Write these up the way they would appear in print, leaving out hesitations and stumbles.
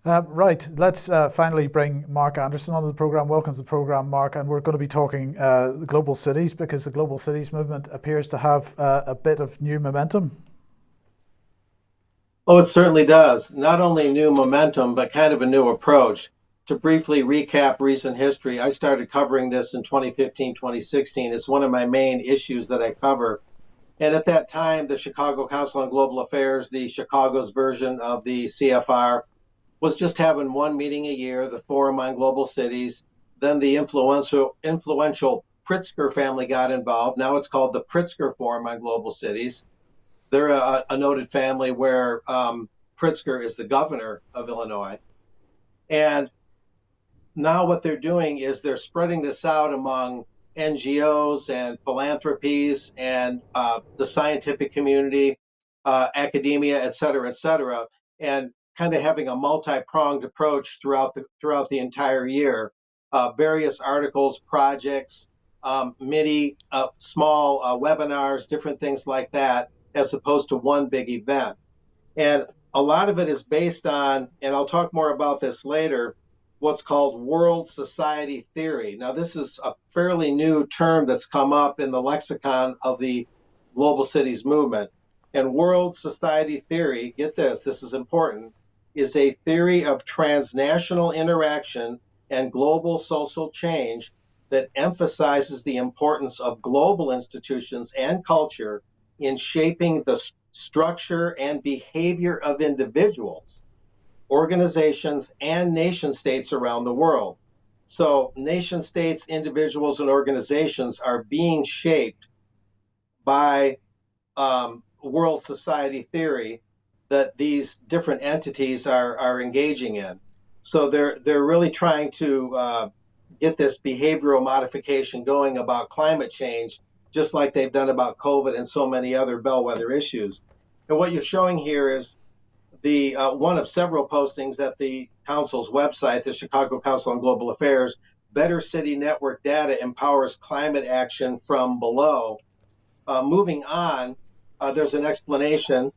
Right, let's finally bring Mark Anderson onto the program. Welcome to the program, Mark. And we're going to be talking the global cities, because the global cities movement appears to have a bit of new momentum. Oh, it certainly does. Not only new momentum, but kind of a new approach. To briefly recap recent history, I started covering this in 2015, 2016. It's one of my main issues that I cover. And at that time, the Chicago Council on Global Affairs, the Chicago's version of the CFR, was just having one meeting a year, the Forum on Global Cities. Then the influential Pritzker family got involved. Now it's called the Pritzker Forum on Global Cities. They're a noted family where Pritzker is the governor of Illinois. And now what they're doing is they're spreading this out among NGOs and philanthropies and the scientific community, academia, et cetera, and kind of having a multi-pronged approach throughout the entire year. Various articles, projects, many small webinars, different things like that, as opposed to one big event. And a lot of it is based on, and I'll talk more about this later, what's called world society theory. Now, this is a fairly new term that's come up in the lexicon of the global cities movement. And world society theory, get this, this is important, is a theory of transnational interaction and global social change that emphasizes the importance of global institutions and culture in shaping the structure and behavior of individuals, organizations, and nation states around the world. So nation states, individuals, and organizations are being shaped by world society theory that these different entities are engaging in. So they're really trying to get this behavioral modification going about climate change, just like they've done about COVID and so many other bellwether issues. And what you're showing here is the one of several postings at the council's website, the Chicago Council on Global Affairs. Better City Network data empowers climate action from below. Moving on, there's an explanation.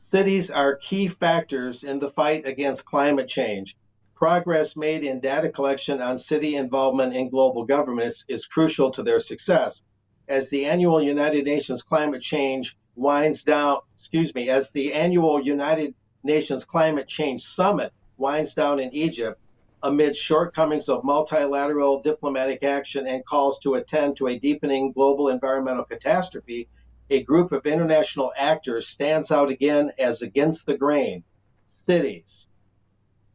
Cities are key factors in the fight against climate change. Progress made in data collection on city involvement in global governments is crucial to their success. As the annual United Nations Climate Change as the annual United Nations Climate Change Summit winds down in Egypt, amid shortcomings of multilateral diplomatic action and calls to attend to a deepening global environmental catastrophe, a group of international actors stands out again as against the grain: cities.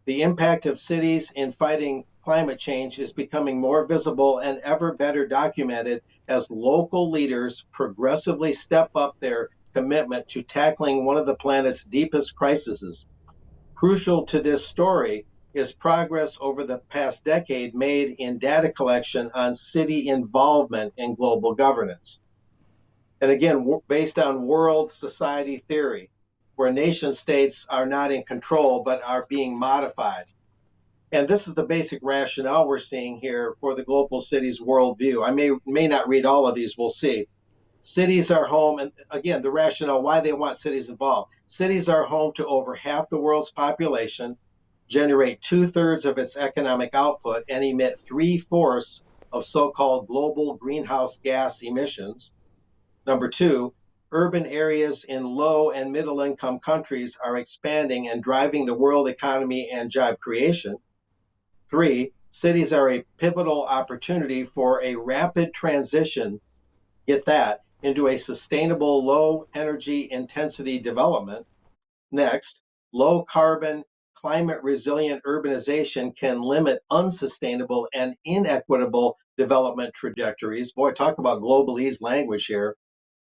The impact of cities in fighting climate change is becoming more visible and ever better documented as local leaders progressively step up their commitment to tackling one of the planet's deepest crises. Crucial to this story is progress over the past decade made in data collection on city involvement in global governance. And again, based on world society theory, where nation states are not in control but are being modified. And this is the basic rationale we're seeing here for the global cities worldview. I may not read all of these, we'll see. Cities are home, and again, the rationale why they want cities involved. Cities are home to over half the world's population, generate 2/3 of its economic output, and emit 3/4 of so-called global greenhouse gas emissions. Number two, urban areas in low and middle income countries are expanding and driving the world economy and job creation. Three, cities are a pivotal opportunity for a rapid transition, get that, into a sustainable low energy intensity development. Next, low carbon, climate resilient urbanization can limit unsustainable and inequitable development trajectories. Boy, talk about globalese language here.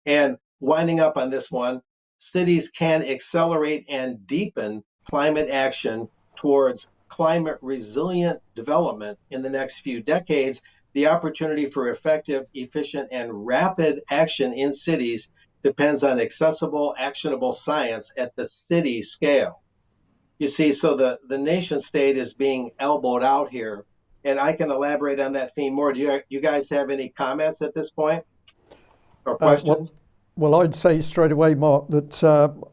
And winding up on this one, cities can accelerate and deepen climate action towards climate resilient development in the next few decades. The opportunity for effective, efficient, and rapid action in cities depends on accessible, actionable science at the city scale. You see, so the nation state is being elbowed out here, and I can elaborate on that theme more. Do you guys have any comments at this point or questions? Well, I'd say straight away, Mark, that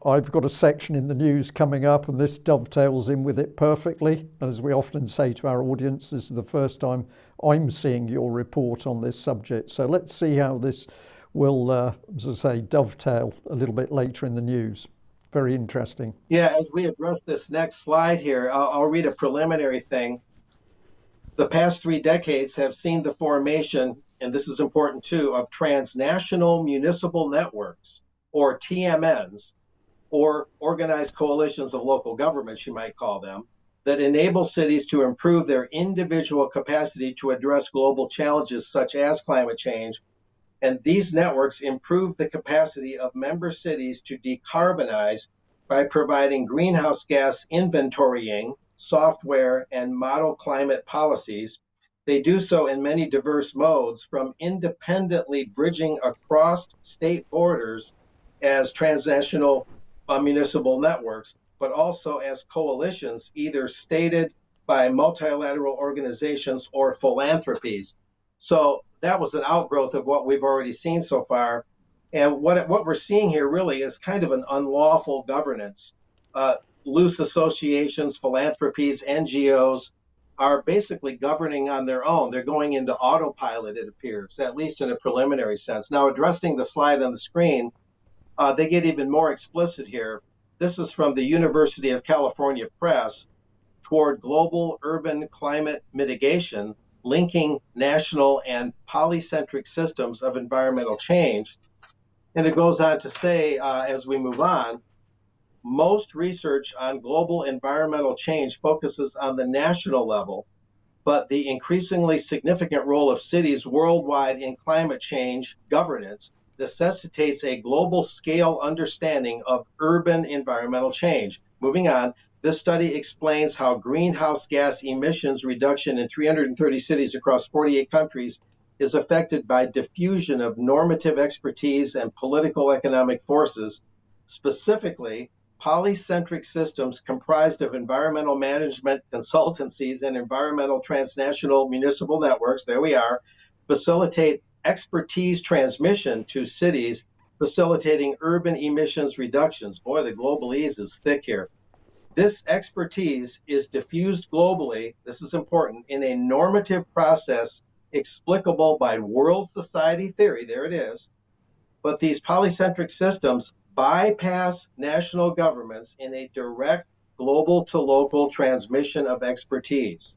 I've got a section in the news coming up, and this dovetails in with it perfectly. As we often say to our audience, this is the first time I'm seeing your report on this subject. So let's see how this will, as I say, dovetail a little bit later in the news. Very interesting. Yeah, as we address this next slide here, I'll read a preliminary thing. The past 3 decades have seen the formation, and this is important too, of transnational municipal networks, or TMNs, or organized coalitions of local governments, you might call them, that enable cities to improve their individual capacity to address global challenges such as climate change. And these networks improve the capacity of member cities to decarbonize by providing greenhouse gas inventorying, software, and model climate policies. They do so in many diverse modes, from independently bridging across state borders as transnational municipal networks, but also as coalitions, either stated by multilateral organizations or philanthropies. So that was an outgrowth of what we've already seen so far. And what we're seeing here really is kind of an unlawful governance. Loose associations, philanthropies, NGOs are basically governing on their own. They're going into autopilot, it appears, at least in a preliminary sense. Now, addressing the slide on the screen, they get even more explicit here. This is from the University of California Press, Toward Global Urban Climate Mitigation, Linking National and Polycentric Systems of Environmental Change. And it goes on to say, as we move on, most research on global environmental change focuses on the national level, but the increasingly significant role of cities worldwide in climate change governance necessitates a global scale understanding of urban environmental change. Moving on, this study explains how greenhouse gas emissions reduction in 330 cities across 48 countries is affected by diffusion of normative expertise and political economic forces, specifically polycentric systems comprised of environmental management consultancies and environmental transnational municipal networks, there we are, facilitate expertise transmission to cities, facilitating urban emissions reductions. Boy, the globalese is thick here. This expertise is diffused globally, this is important, in a normative process explicable by world society theory, there it is, but these polycentric systems bypass national governments in a direct global to local transmission of expertise.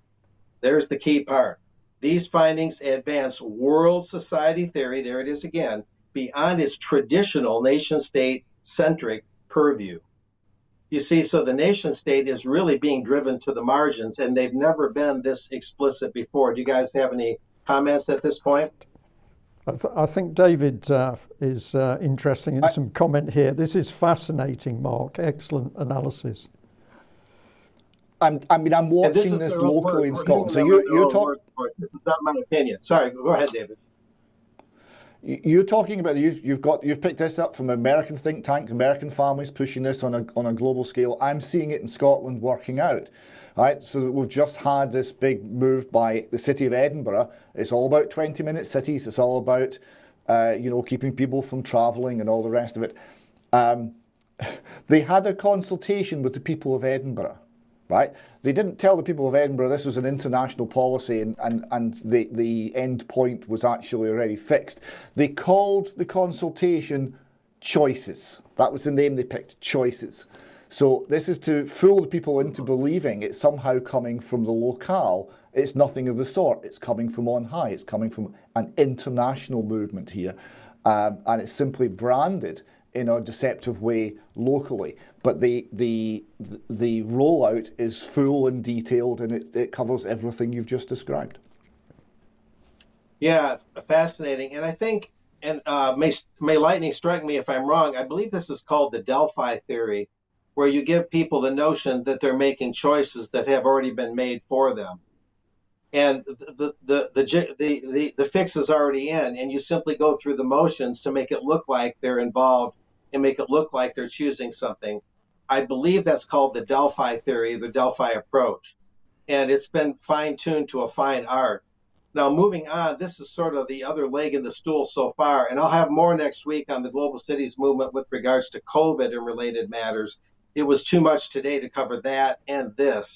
There's the key part. These findings advance world society theory, there it is again, beyond its traditional nation-state centric purview. You see, so the nation state is really being driven to the margins, and they've never been this explicit before. Do you guys have any comments at this point? I think David is interesting in some comment here. This is fascinating, Mark. Excellent analysis. I'm watching this locally in Scotland. So you're talking. This is not my opinion. Sorry, go ahead, David. You're talking about you've picked this up from American think tank, American families pushing this on a global scale. I'm seeing it in Scotland working out. Right, so we've just had this big move by the city of Edinburgh. It's all about 20-minute cities. It's all about keeping people from travelling and all the rest of it. They had a consultation with the people of Edinburgh. Right? They didn't tell the people of Edinburgh this was an international policy and the end point was actually already fixed. They called the consultation Choices. That was the name they picked, Choices. So this is to fool the people into believing it's somehow coming from the locale. It's nothing of the sort. It's coming from on high. It's coming from an international movement here. And it's simply branded in a deceptive way locally. But the rollout is full and detailed, and it covers everything you've just described. Yeah, fascinating. And I think, and may lightning strike me if I'm wrong, I believe this is called the Delphi theory, where you give people the notion that they're making choices that have already been made for them. And the fix is already in, and you simply go through the motions to make it look like they're involved and make it look like they're choosing something. I believe that's called the Delphi theory, the Delphi approach. And it's been fine-tuned to a fine art. Now, moving on, this is sort of the other leg in the stool so far, and I'll have more next week on the global cities movement with regards to COVID and related matters. It was too much today to cover that and this.